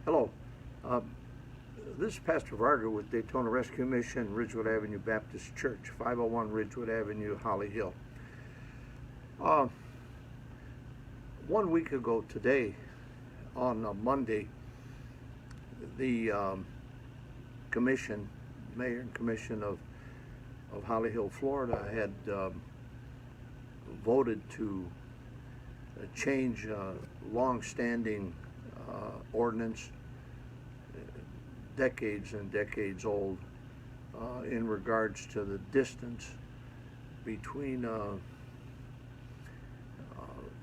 Hello. Uh, this is Pastor Varga with Daytona Rescue Mission, Ridgewood Avenue Baptist Church, 501 Ridgewood Avenue, Holly Hill. 1 week ago today, on Monday, the Mayor and Commission of Holly Hill, Florida, had voted to change long-standing ordinance, decades and decades old, in regards to the distance between a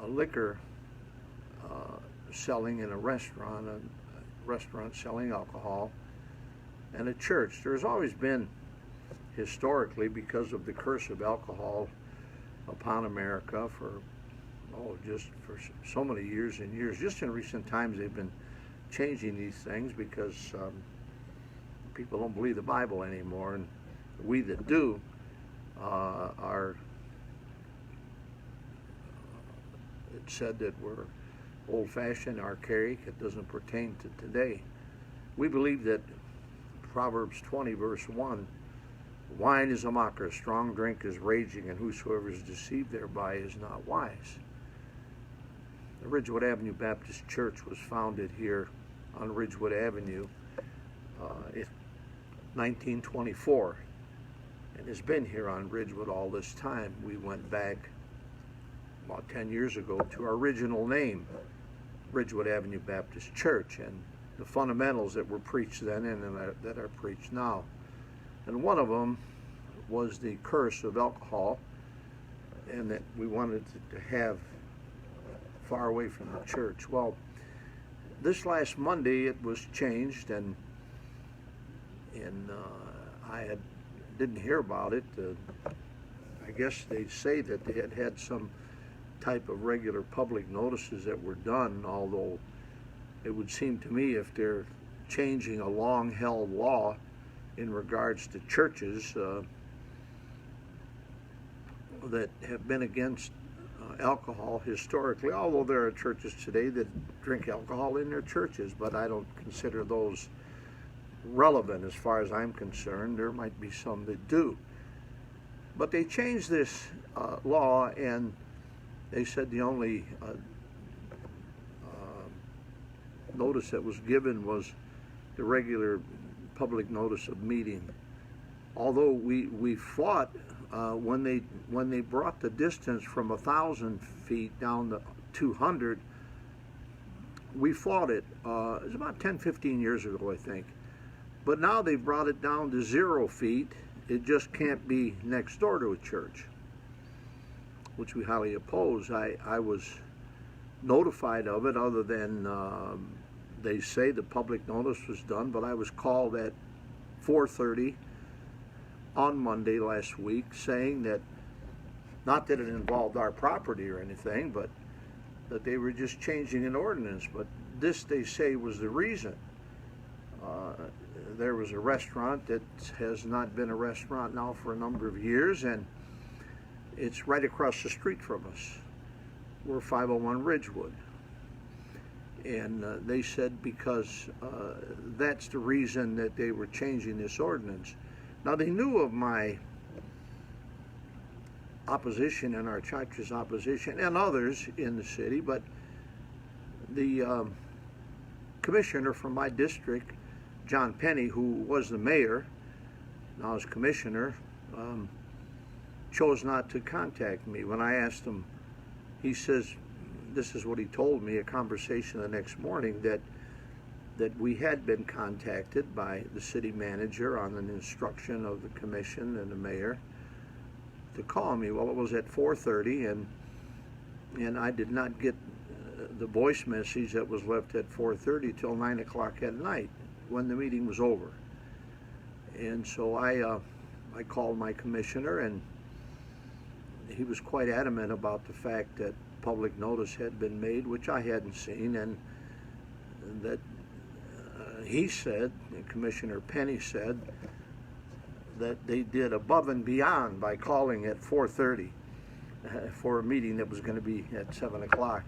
liquor selling in a restaurant selling alcohol, and a church. There's always been, historically, because of the curse of alcohol upon America for so many years and years. Just in recent times, they've been changing these things because people don't believe the Bible anymore, and we that do are it's said that we're old-fashioned, archaic. It doesn't pertain to today. We believe that Proverbs 20 verse 1, wine is a mocker, strong drink is raging, and whosoever is deceived thereby is not wise. The Ridgewood Avenue Baptist Church was founded here on Ridgewood Avenue in 1924, and has been here on Ridgewood all this time. We went back about 10 years ago to our original name, Ridgewood Avenue Baptist Church, and the fundamentals that were preached then and that are preached now. And one of them was the curse of alcohol, and that we wanted to have far away from the church. Well, this last Monday it was changed, and I didn't hear about it. I guess they say that they had some type of regular public notices that were done, although it would seem to me, if they're changing a long-held law in regards to churches that have been against alcohol historically, although there are churches today that drink alcohol in their churches, but I don't consider those relevant as far as I'm concerned. There might be some that do. But they changed this law, and they said the only notice that was given was the regular public notice of meeting. Although we fought when they brought the distance from 1,000 feet down to 200, we fought it. It was about 10-15 years ago, I think. But now they've brought it down to 0 feet. It just can't be next door to a church, which we highly oppose. I was notified of it, other than they say the public notice was done, but I was called at 4:30 on Monday last week, saying that, not that it involved our property or anything, but that they were just changing an ordinance. But this, they say, was the reason. There was a restaurant that has not been a restaurant now for a number of years, and it's right across the street from us. We're 501 Ridgewood. And they said because that's the reason that they were changing this ordinance. Now, they knew of my opposition and our church's opposition and others in the city, but the commissioner from my district, John Penny, who was the mayor, now is commissioner, chose not to contact me. When I asked him, he says, this is what he told me, a conversation the next morning, that we had been contacted by the city manager on an instruction of the commission and the mayor to call me. Well, it was at 4:30, and I did not get the voice message that was left at 4:30 till 9 o'clock at night when the meeting was over. And so I called my commissioner, and he was quite adamant about the fact that public notice had been made, which I hadn't seen, and that he said, and Commissioner Penny said, that they did above and beyond by calling at 4:30 for a meeting that was going to be at 7 o'clock.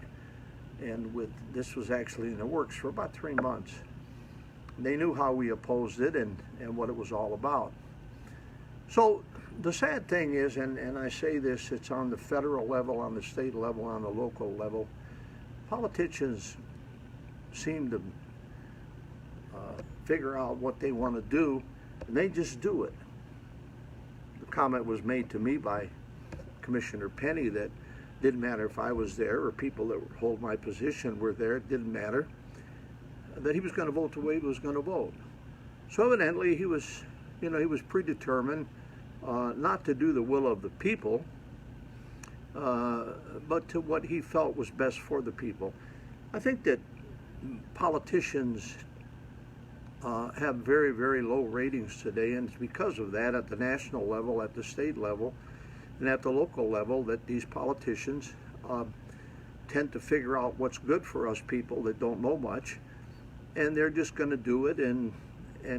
And this was actually in the works for about 3 months. They knew how we opposed it and what it was all about. So the sad thing is, and I say this, it's on the federal level, on the state level, on the local level, politicians seem to figure out what they want to do, and they just do it. The comment was made to me by Commissioner Penny that didn't matter if I was there or people that hold my position were there, it didn't matter, that he was going to vote the way he was going to vote. So evidently he was, he was predetermined not to do the will of the people, but to what he felt was best for the people. I think that politicians have very, very low ratings today, and it's because of that at the national level, at the state level, and at the local level that these politicians tend to figure out what's good for us people that don't know much, and they're just going to do it and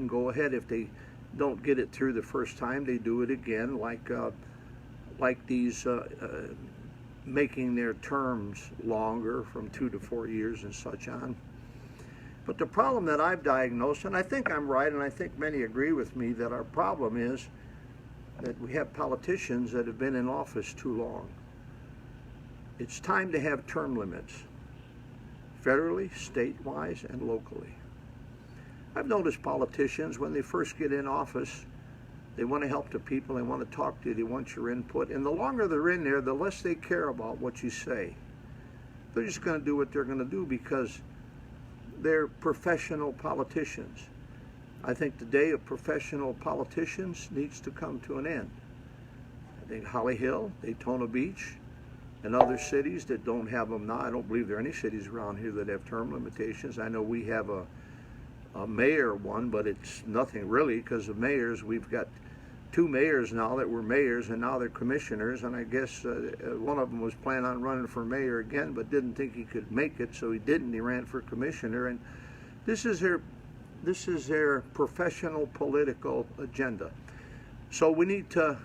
go ahead. If they don't get it through the first time, they do it again, like these making their terms longer from 2 to 4 years and such on. But the problem that I've diagnosed, and I think I'm right, and I think many agree with me, that our problem is that we have politicians that have been in office too long. It's time to have term limits, federally, state-wise, and locally. I've noticed politicians, when they first get in office, they want to help the people, they want to talk to you, they want your input, and the longer they're in there, the less they care about what you say. They're just going to do what they're going to do because they're professional politicians. I think the day of professional politicians needs to come to an end. I think Holly Hill, Daytona Beach, and other cities that don't have them now, I don't believe there are any cities around here that have term limitations. I know we have a mayor one, but it's nothing really because of mayors. We've got 2 mayors now that were mayors and now they're commissioners, and I guess one of them was planning on running for mayor again but didn't think he could make it, so he didn't. He ran for commissioner, and this is their professional political agenda. So we need to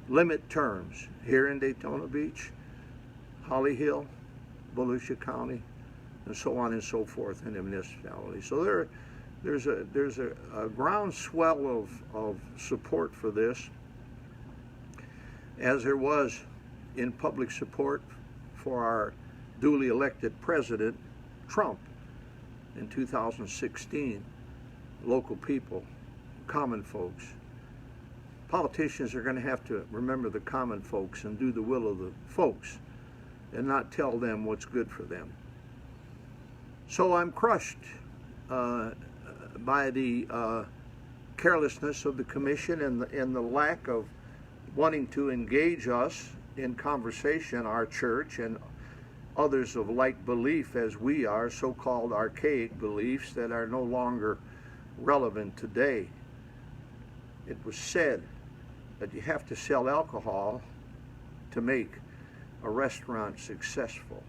limit terms here in Daytona Beach, Holly Hill, Volusia County, and so on and so forth in the municipality. So there's a groundswell of support for this, as there was in public support for our duly elected president, Trump, in 2016. Local people, common folks. Politicians are going to have to remember the common folks and do the will of the folks and not tell them what's good for them. So I'm crushed by the carelessness of the commission and the lack of wanting to engage us in conversation, our church and others of like belief as we are, so-called archaic beliefs that are no longer relevant today. It was said that you have to sell alcohol to make a restaurant successful.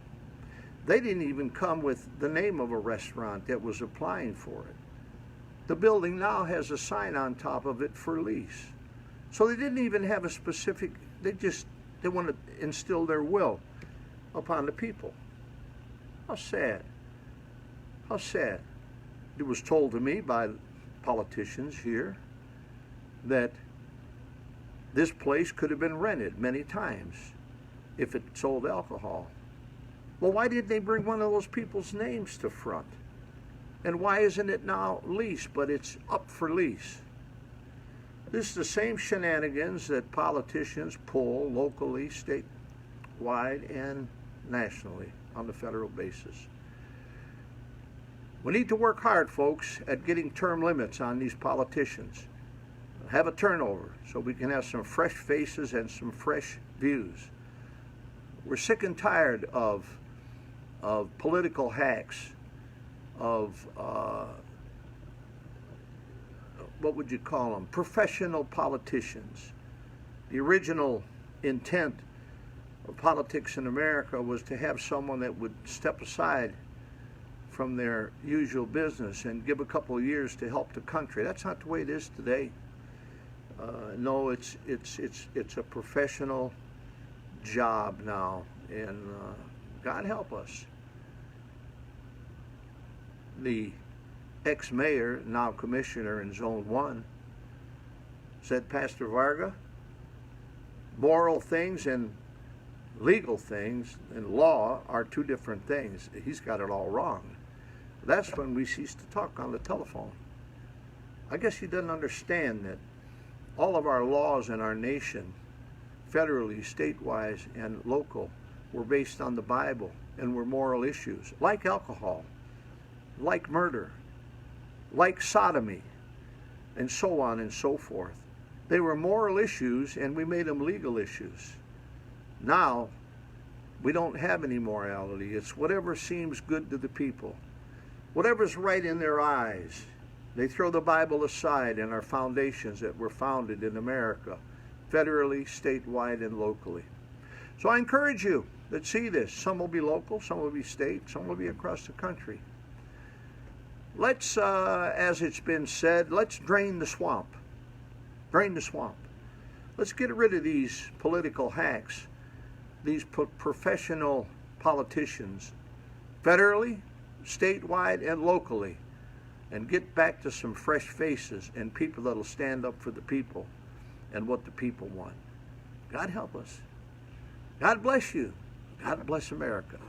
They didn't even come with the name of a restaurant that was applying for it. The building now has a sign on top of it for lease. So they didn't even have a specific, they want to instill their will upon the people. How sad. How sad. It was told to me by politicians here that this place could have been rented many times if it sold alcohol. Well, why didn't they bring one of those people's names to front? And why isn't it now leased, but it's up for lease? This is the same shenanigans that politicians pull locally, statewide, and nationally on the federal basis. We need to work hard, folks, at getting term limits on these politicians. Have a turnover so we can have some fresh faces and some fresh views. We're sick and tired of political hacks, of what would you call them? Professional politicians. The original intent of politics in America was to have someone that would step aside from their usual business and give a couple of years to help the country. That's not the way it is today. No, it's a professional job now, and God help us. The ex-mayor, now commissioner in Zone 1, said, Pastor Varga, moral things and legal things and law are two different things. He's got it all wrong. That's when we ceased to talk on the telephone. I guess he doesn't understand that all of our laws in our nation, federally, statewide, and local, were based on the Bible and were moral issues, like alcohol, like murder, like sodomy, and so on and so forth. They were moral issues, and we made them legal issues. Now, we don't have any morality. It's whatever seems good to the people, whatever's right in their eyes. They throw the Bible aside and our foundations that were founded in America, federally, statewide, and locally. So I encourage you that see this. Some will be local, some will be state, some will be across the country. Let's, as it's been said, let's drain the swamp. Drain the swamp. Let's get rid of these political hacks, these professional politicians, federally, statewide, and locally, and get back to some fresh faces and people that'll stand up for the people and what the people want. God help us. God bless you. God bless America.